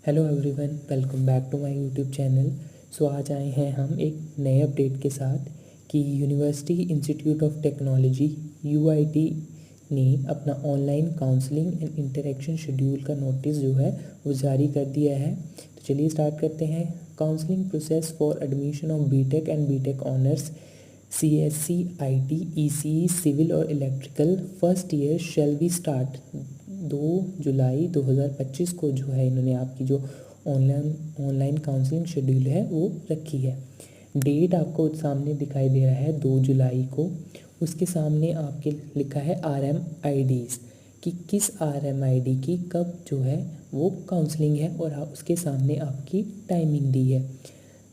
Hello everyone, welcome back to my YouTube channel. So आज आए हैं हम एक नए अपडेट के साथ कि university institute of technology UIT ने अपना online counselling and interaction schedule का नोटिस जो है वो जारी कर दिया है। तो चलिए स्टार्ट करते हैं। Counselling process for admission of B Tech and B Tech honours CSC IT ECE civil और electrical first year shall be start 2 जुलाई 2025 को जो है इन्होंने आपकी जो ऑनलाइन काउंसलिंग शेड्यूल है वो रखी है। डेट आपको सामने दिखाई दे रहा है 2 जुलाई को। उसके सामने आपके लिखा है RMIDs कि किस RMID की कब जो है वो काउंसलिंग है और उसके सामने आपकी टाइमिंग दी है।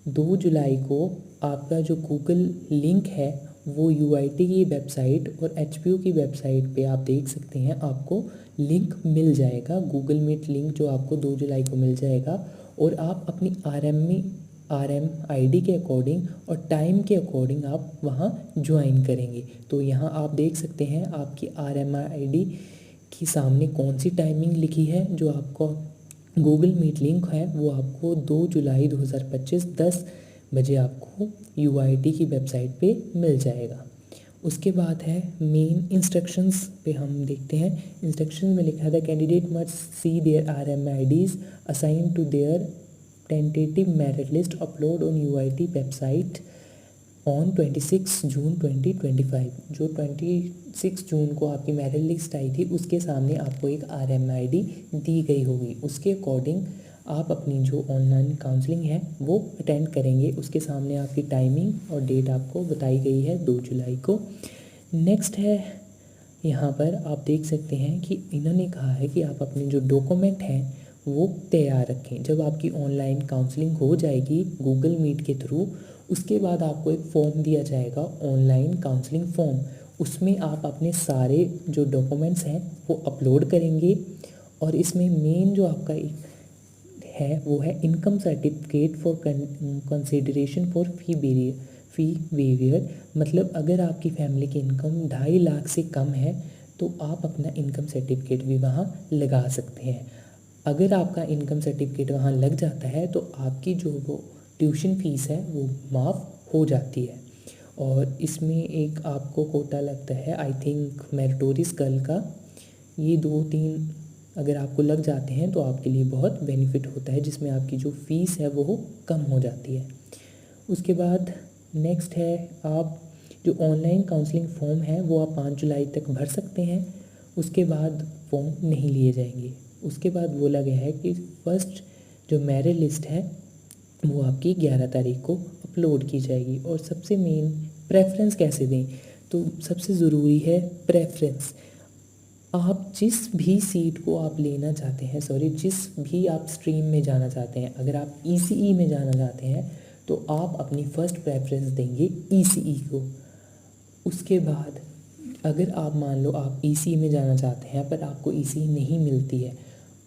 2 जुलाई को आपका जो गूगल लिंक है वो यूआईटी की वेबसाइट और एचपीयू की वेबसाइट पे आप देख सकते हैं, आपको लिंक मिल जाएगा। गूगल मीट लिंक जो आपको 2 जुलाई को मिल जाएगा और आप अपनी RMID के अकॉर्डिंग और टाइम के अकॉर्डिंग आप वहाँ ज्वाइन करेंगे। तो यहाँ आप देख सकते हैं आपकी RMID की सामने कौन सी टाइमिंग लिखी है। जो आपको गूगल मीट लिंक है वो आपको 2 जुलाई 2025 10 बजे आपको यूआईटी की वेबसाइट पे मिल जाएगा। उसके बाद है मेन इंस्ट्रक्शंस पे हम देखते हैं। इंस्ट्रक्शन में लिखा था candidate must see their RMIDs assign to their tentative merit list upload on UIT website on 26 June 2025। जो 26 जून को आपकी मेरिट लिस्ट आई थी उसके सामने आपको एक RMID दी गई होगी। उसके अकॉर्डिंग आप अपनी जो ऑनलाइन काउंसलिंग है वो अटेंड करेंगे। उसके सामने आपकी टाइमिंग और डेट आपको बताई गई है 2 जुलाई को। नेक्स्ट है यहाँ पर आप देख सकते हैं कि इन्होंने कहा है कि आप अपने जो डॉक्यूमेंट हैं वो तैयार रखें। जब आपकी ऑनलाइन काउंसलिंग हो जाएगी गूगल मीट के थ्रू, उसके बाद आपको एक फॉर्म दिया जाएगा, ऑनलाइन काउंसलिंग फॉर्म। उसमें आप अपने सारे जो डॉक्यूमेंट्स हैं वो अपलोड करेंगे और इसमें मेन जो आपका है वो है income certificate for consideration for fee waiver. मतलब अगर आपकी फैमिली की इनकम 2.5 लाख से कम है तो आप अपना इनकम सर्टिफिकेट भी वहाँ लगा सकते हैं। अगर आपका इनकम सर्टिफिकेट वहाँ लग जाता है तो आपकी जो वो ट्यूशन फ़ीस है वो माफ़ हो जाती है। और इसमें एक आपको कोटा लगता है, आई थिंक मेरिटोरियस गर्ल का। ये 2-3 अगर आपको लग जाते हैं तो आपके लिए बहुत बेनिफिट होता है, जिसमें आपकी जो फ़ीस है वो कम हो जाती है। उसके बाद नेक्स्ट है आप जो ऑनलाइन काउंसलिंग फॉर्म है वो आप 5 जुलाई तक भर सकते हैं। उसके बाद फॉर्म नहीं लिए जाएंगे। उसके बाद बोला गया है कि फर्स्ट जो मेरिट लिस्ट है वो आपकी 11 तारीख को अपलोड की जाएगी। और सबसे मेन प्रेफरेंस कैसे दें, तो सबसे ज़रूरी है प्रेफरेंस। आप जिस भी सीट को आप लेना चाहते हैं, जिस भी आप स्ट्रीम में जाना चाहते हैं, अगर आप ECE में जाना चाहते हैं तो आप अपनी फ़र्स्ट प्रेफरेंस देंगे ECE को। उसके बाद अगर आप मान लो आप ECE में जाना चाहते हैं पर आपको ECE नहीं मिलती है,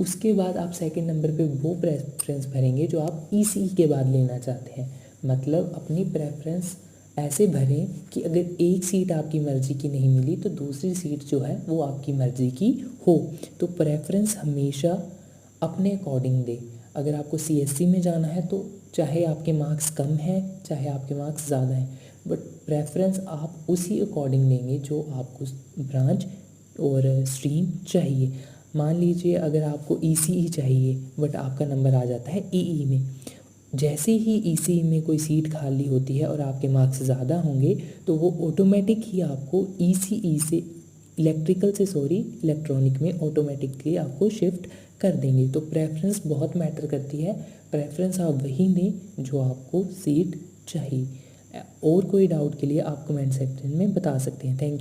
उसके बाद आप सेकंड नंबर पे वो प्रेफरेंस भरेंगे जो आप ECE के बाद लेना चाहते हैं। मतलब अपनी प्रेफरेंस ऐसे भरें कि अगर एक सीट आपकी मर्ज़ी की नहीं मिली तो दूसरी सीट जो है वो आपकी मर्ज़ी की हो। तो प्रेफरेंस हमेशा अपने अकॉर्डिंग दें। अगर आपको CSC में जाना है तो चाहे आपके मार्क्स कम हैं चाहे आपके मार्क्स ज़्यादा हैं, बट प्रेफरेंस आप उसी अकॉर्डिंग लेंगे जो आपको ब्रांच और स्ट्रीम चाहिए। मान लीजिए अगर आपको ECE चाहिए बट आपका नंबर आ जाता है EE में, जैसे ही ECE में कोई सीट खाली होती है और आपके मार्क्स ज़्यादा होंगे तो वो ऑटोमेटिक ही आपको ECE से इलेक्ट्रॉनिक में ऑटोमेटिकली आपको शिफ्ट कर देंगे। तो प्रेफरेंस बहुत मैटर करती है। प्रेफरेंस आप वही दें जो आपको सीट चाहिए। और कोई डाउट के लिए आप कमेंट सेक्शन में बता सकते हैं। Thank you.